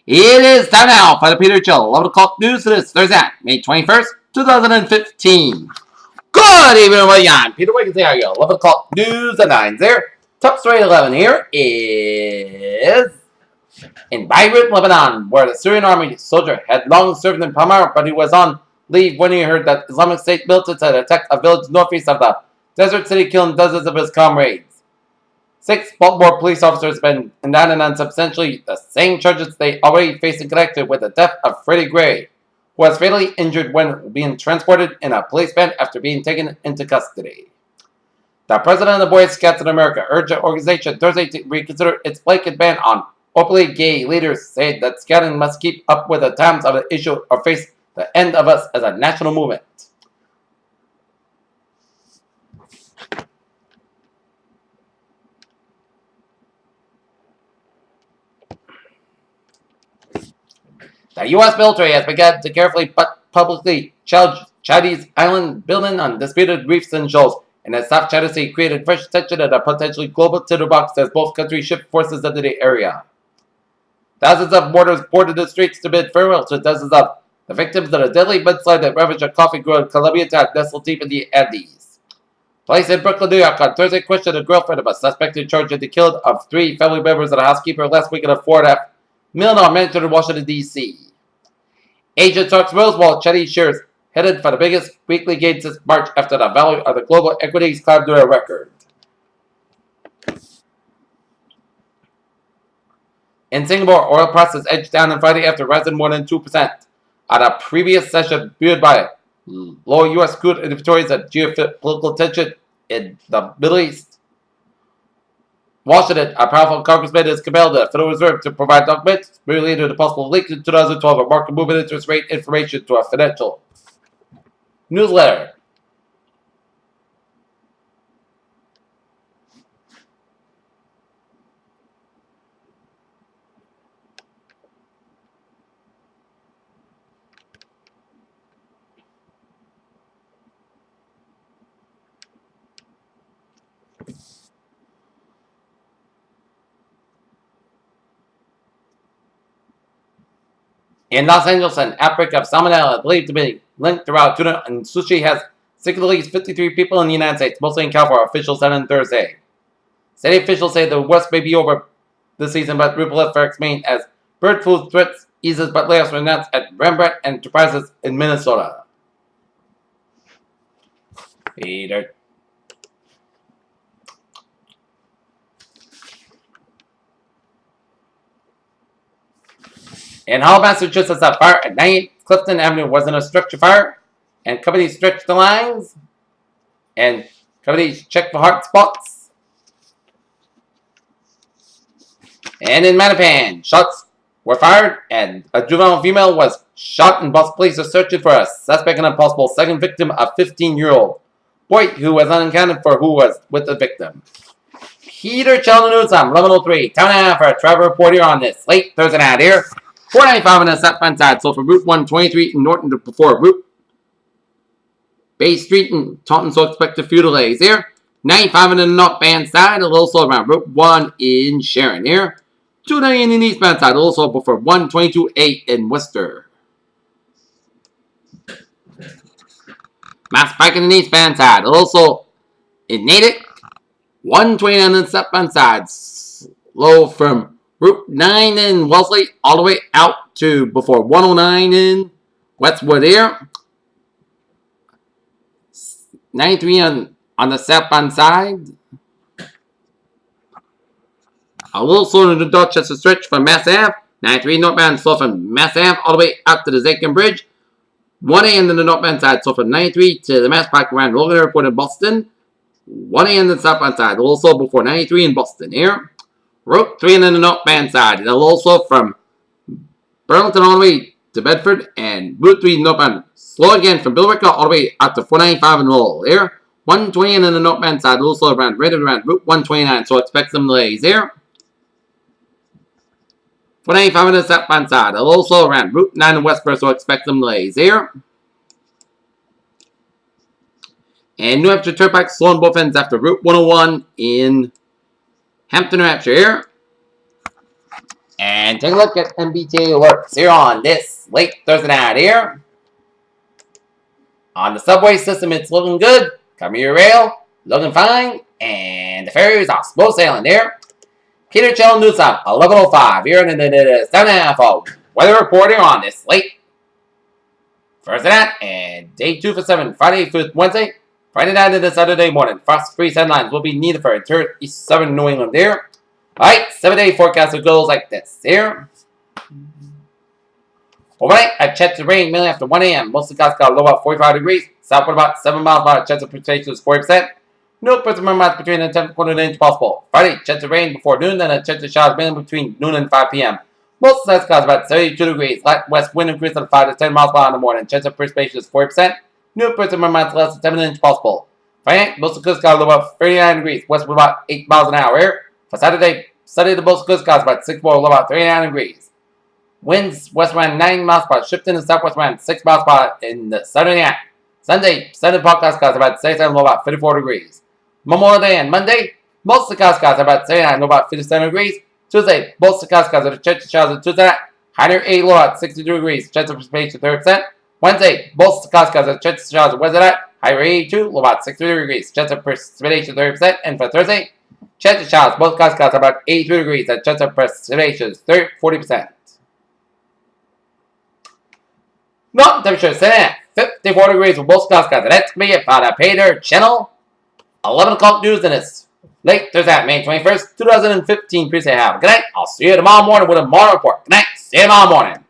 It is time now for the Peter Chill 11 o'clock news for this Thursday, May 21st, 2015. Good evening, everybody. I'm Peter Wiggins. There you go. 11 o'clock news at 9 there. Top story 11 here is in Beirut, Lebanon, where the Syrian army soldier had long served in Palmyra, but he was on leave when he heard that Islamic State militants had attacked a village northeast of the desert city, killing dozens of his comrades. 6 Baltimore police officers have been indicted on substantially the same charges they already faced in connection with the death of Freddie Gray, who was fatally injured when being transported in a police van after being taken into custody. The president of the Boy Scouts in America urged the organization Thursday to reconsider its blanket ban on openly gay leaders, saying that scouting must keep up with the times of the issue or face the end of us as a national movement. The U.S. military has begun to carefully but publicly challenge Chinese island building on disputed reefs and shoals, and the South China Sea created fresh tension and a potentially global tinderbox as both countries shift forces into the area. Thousands of mourners boarded the streets to bid farewell to dozens of the victims of the deadly mudslide that ravaged a coffee-growing Colombian town nestled deep in the Andes. Police in Brooklyn, New York on Thursday questioned a girlfriend of a suspect in charge of the killing of 3 family members and a housekeeper last week in a $4.5 million mansion in Washington, D.C. Agent Talks Roosevelt Chinese shares headed for the biggest weekly gain since March after the value of the global equities climbed to a record. In Singapore, oil prices edged down on Friday after rising more than 2% on a previous session fueled by low U.S. crude inventories and geopolitical tension in the Middle East. Washington, a powerful congressman, has compelled the Federal Reserve to provide documents related to the possible link in 2012 of market movement interest rate information to a financial newsletter. In Los Angeles, an outbreak of salmonella believed to be linked throughout tuna and sushi has sick at least 53 people in the United States, mostly in California, officials said on Thursday. City officials say the worst may be over this season, but ripple effects remain as bird flu threats eases, but layoffs were announced at Rembrandt Enterprises in Minnesota. Peter. In Hull, Massachusetts, a fire at 98 Clifton Avenue wasn't a structure fire, and companies stretched the lines, and companies checked for hot spots. And in Mattapan, shots were fired, and a juvenile female was shot, and Boston police are searching for a suspect and a possible second victim, a 15-year-old boy who was unaccounted for who was with the victim. Peter Sheldon News on 1103. Time now for a travel report here on this late Thursday night here. 495 on the southbound side, so for Route 123 in Norton before Route Bay Street in Taunton, so expect a few delays here. 95 on the northbound side, a little slow around Route 1 in Sharon here. 290 in the eastbound side, a little slow before 122.8 in Worcester. Mass Pike in the eastbound side, a little slow in Natick. 129 on the southbound side, slow from Route 9 in Wellesley all the way out to before 109 in Westwood here. 93 on the southbound side. A little slower in the Dorchester stretch from Mass Ave. 93 northbound slow from Mass Ave all the way out to the Zakin Bridge. 1 a.m. on the northbound side, so from 93 to the Mass Pike around Logan Airport in Boston. 1 a.m. on the southbound side, a little slow before 93 in Boston here. Route 3 on the northbound side, and a little slow from Burlington all the way to Bedford, and Route 3 northbound slow again from Billerica all the way out to 495 in Lowell here. 120 on the northbound side, a little slow around right around Route 129, so expect some delays here. 495 on the southbound side, a little slow around Route 9 in Westboro, so expect some delays here. And New Hampshire Turnpike slow on both ends after Route 101 in Hampton, New Hampshire here. And take a look at MBTA alerts here on this late Thursday night here. On the subway system, it's looking good. Commuter rail, looking fine. And the ferries are slow sailing there. Peter Chell News on 11:05 here in the 7.5 of weather report here on this late Thursday night. And day 2 for 7, Friday through Wednesday. Friday night into Saturday morning. Frost-free sunlines will be needed for interior east southern New England there. Alright, 7-day forecast goes like this here. Overnight, I checked the rain mainly after 1 a.m. Most of the skies got a low about 45 degrees. Southward about 7 miles per hour. Chance of precipitation is 40%. No precipitation amounts between a 10th quarter and an inch possible. Friday, chance of rain before noon, then a chance of showers mainly between noon and 5 p.m. Most of the skies about 72 degrees. Light west wind increase of 5 to 10 miles per hour in the morning. Chance of precipitation is 40%. No precipitation amounts less than 7 inch possible. Friday, most of the skies got a low about 39 degrees. Westward about 8 miles an hour. For Saturday, the most good skies about 6 more, low about 39 degrees. Winds west around 9 miles per hour, shifting to southwest around 6 miles per hour in the southern half. Sunday, podcast skies about 67, low about 54 degrees. Memorial Day and Monday, most of the skies about 79, low about 57 degrees. Tuesday, most of the skies are chance of showers on Tuesday night, higher 8, low about 62 degrees, chance of precipitation 30%. Wednesday, most of the skies are chance of showers on Wednesday night, higher 82, low about 63 degrees, chance of precipitation 30%. And for Thursday, chance of showers, both skies are about 83 degrees, and chance of precipitation is 40%. Mountain temperature sitting at 54 degrees with both skies. That's me at the Pater channel. 11 o'clock news in this late Thursday, May 21st, 2015. Please have a good night. I'll see you tomorrow morning with a morning report. Good night. See you tomorrow morning.